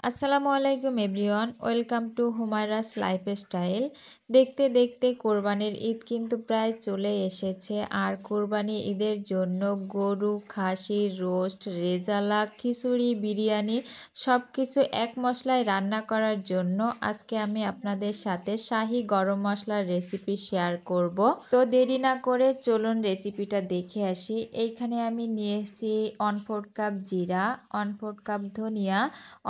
আসসালামু আলাইকুম everyone, welcome to হুমায়রাস lifestyle. দেখতে দেখতে কোরবানির ঈদ কিন্তু প্রায় চলে এসেছে। আর কোরবানি ঈদের জন্য গরু, খাসি, রোস্ট, রেজালা, খিচুড়ি, বিরিয়ানি সব কিছু এক মশলায় রান্না করার জন্য আজকে আমি আপনাদের সাথে শাহি গরম মশলার রেসিপি শেয়ার করব। তো দেরি না করে চলুন রেসিপিটা দেখে আসি। এইখানে আমি নিয়েছি 1/4 কাপ জিরা, 1/4 কাপ ধনিয়া,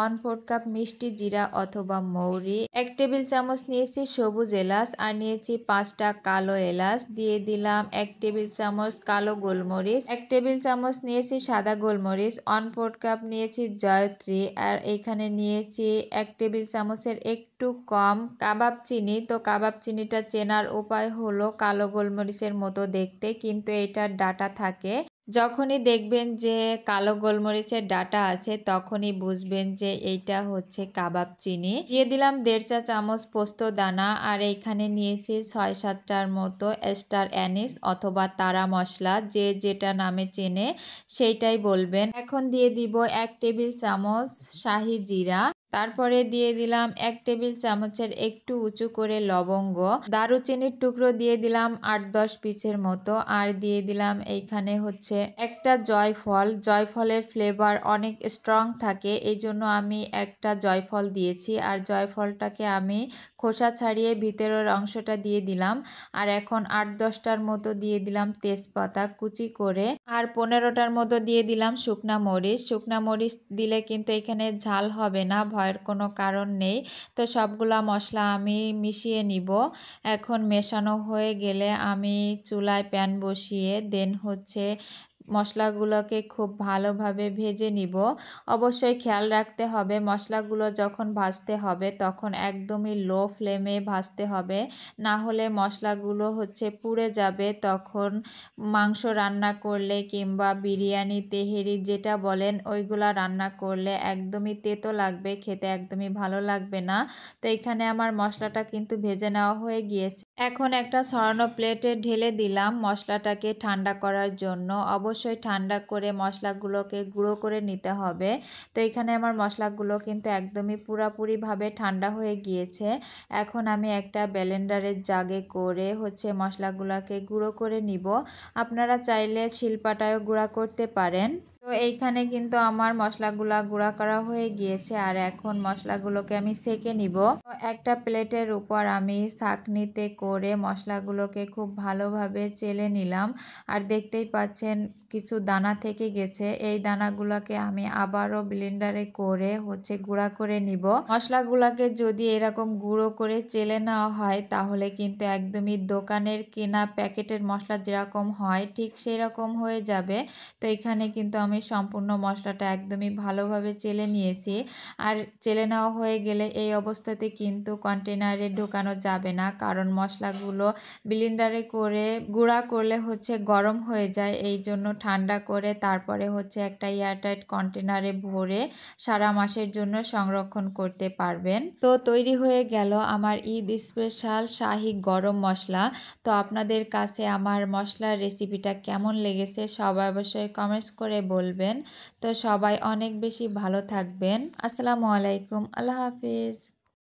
1/4 কাপ মিষ্টি জিরা অথবা মৌরি, 1 টেবিল চামচ নিয়েছি সবুজ এলাচ আর নিয়েছি 5টা কালো এলাচ। দিয়ে দিলাম 1 টেবিল চামচ কালো গোলমরিচ, 1 টেবিল চামচ নিয়েছি সাদা গোলমরিচ, 1/4 কাপ নিয়েছি জয়ত্রী আর এখানে নিয়েছি 1 টেবিল চামচের একটু কম কাবাব চিনি। তো কাবাব চিনিটা চেনার উপায় হলো কালো গোলমরিচের মতো দেখতে, কিন্তু এটার ডাটা থাকে। যখনই দেখবেন যে কালো গোলমরিচের ডাটা আছে তখনই বুঝবেন যে এইটা হচ্ছে কাবাব চিনি। দিয়ে দিলাম 1.5 চা চামচ পোস্ত দানা আর এইখানে নিয়েছি 6-7টার মতো স্টার অ্যানিস অথবা তারা মশলা, যে যেটা নামে চেনে সেইটাই বলবেন। এখন দিয়ে দিব 1 টেবিল চামচ শাহি জিরা, তারপরে দিয়ে দিলাম 1 টেবিল চামচের একটু উঁচু করে লবঙ্গ, দারুচিনির টুকরো দিয়ে দিলাম 8-10 পিসের মতো, আর দিয়ে দিলাম এইখানে হচ্ছে একটা জয়ফল। জয়ফলের ফ্লেভার অনেক স্ট্রং থাকে, এই জন্য আমি একটা জয়ফল দিয়েছি। আর জয়ফলটাকে আমি খোসা ছাড়িয়ে ভিতরের অংশটা দিয়ে দিলাম। আর এখন 8-10টার মতো দিয়ে দিলাম তেজপাতা কুচি করে, আর 15টার মতো দিয়ে দিলাম শুকনা মরিচ। শুকনা মরিচ দিলে কিন্তু এখানে ঝাল হবে না, ভয়ের কোনো কারণ নেই। তো সবগুলা মশলা আমি মিশিয়ে নিব। এখন মেশানো হয়ে গেলে আমি চুলায় প্যান বসিয়ে দেন হচ্ছে মশলাগুলোকে খুব ভালোভাবে ভেজে নিব। অবশ্যই খেয়াল রাখতে হবে মশলাগুলো যখন ভাজতে হবে তখন একদমই লো ফ্লেমে ভাজতে হবে, না হলে মশলাগুলো হচ্ছে পুড়ে যাবে। তখন মাংস রান্না করলে কিংবা বিরিয়ানি, তেহেরি যেটা বলেন ওইগুলা রান্না করলে একদমই তেতো লাগবে, খেতে একদমই ভালো লাগবে না। তো এখানে আমার মশলাটা কিন্তু ভেজে নেওয়া হয়ে গিয়েছে। এখন একটা ছড়ানো প্লেটে ঢেলে দিলাম মশলাটাকে ঠান্ডা করার জন্য। অবশ্যই ঠান্ডা করে মশলাগুলোকে গুঁড়ো করে নিতে হবে। তো এখানে আমার মশলাগুলো কিন্তু একদমই পুরোপুরিভাবে ঠান্ডা হয়ে গিয়েছে। এখন আমি একটা ব্লেন্ডারের জাগে করে হচ্ছে মশলাগুলোকে গুঁড়ো করে নিব। আপনারা চাইলে শিলপাটায়ও গুঁড়া করতে পারেন। তো এইখানে কিন্তু আমার মশলাগুলা গুঁড়া করা হয়ে গিয়েছে আর এখন মশলাগুলোকে আমি সেঁকে নিব। তো একটা প্লেটের উপর আমি ছাঁকনিতে করে মশলাগুলোকে খুব ভালোভাবে চেলে নিলাম। আর দেখতেই পাচ্ছেন কিছু দানা থেকে গেছে, এই দানাগুলোকে আমি আবারও ব্লেন্ডারে করে হচ্ছে গুঁড়া করে নিব। মশলাগুলোকে যদি এরকম গুঁড়ো করে চেলে নেওয়া হয় তাহলে কিন্তু একদমই দোকানের কেনা প্যাকেটের মশলা যেরকম হয় ঠিক সেই রকম হয়ে যাবে। তো এখানে কিন্তু আমি সম্পূর্ণ মশলাটা একদমই ভালোভাবে চেলে নিয়েছি। আর চেলে নেওয়া হয়ে গেলে এই অবস্থাতে কিন্তু কন্টেনারে ঢোকানো যাবে না, কারণ মশলাগুলো ব্লেন্ডারে করে গুঁড়া করলে হচ্ছে গরম হয়ে যায়। এই জন্য ঠান্ডা করে তারপরে হচ্ছে একটা এয়ারটাইট কন্টেনারে ভরে সারা মাসের জন্য সংরক্ষণ করতে পারবেন। তো তৈরি হয়ে গেল আমার ঈদ স্পেশাল শাহি গরম মশলা। তো আপনাদের কাছে আমার মশলার রেসিপিটা কেমন লেগেছে সবাই অবশ্যই কমেন্টস করে বলবেন। তো সবাই অনেক বেশি ভালো থাকবেন। আসসালামু আলাইকুম, আল্লাহ হাফিজ।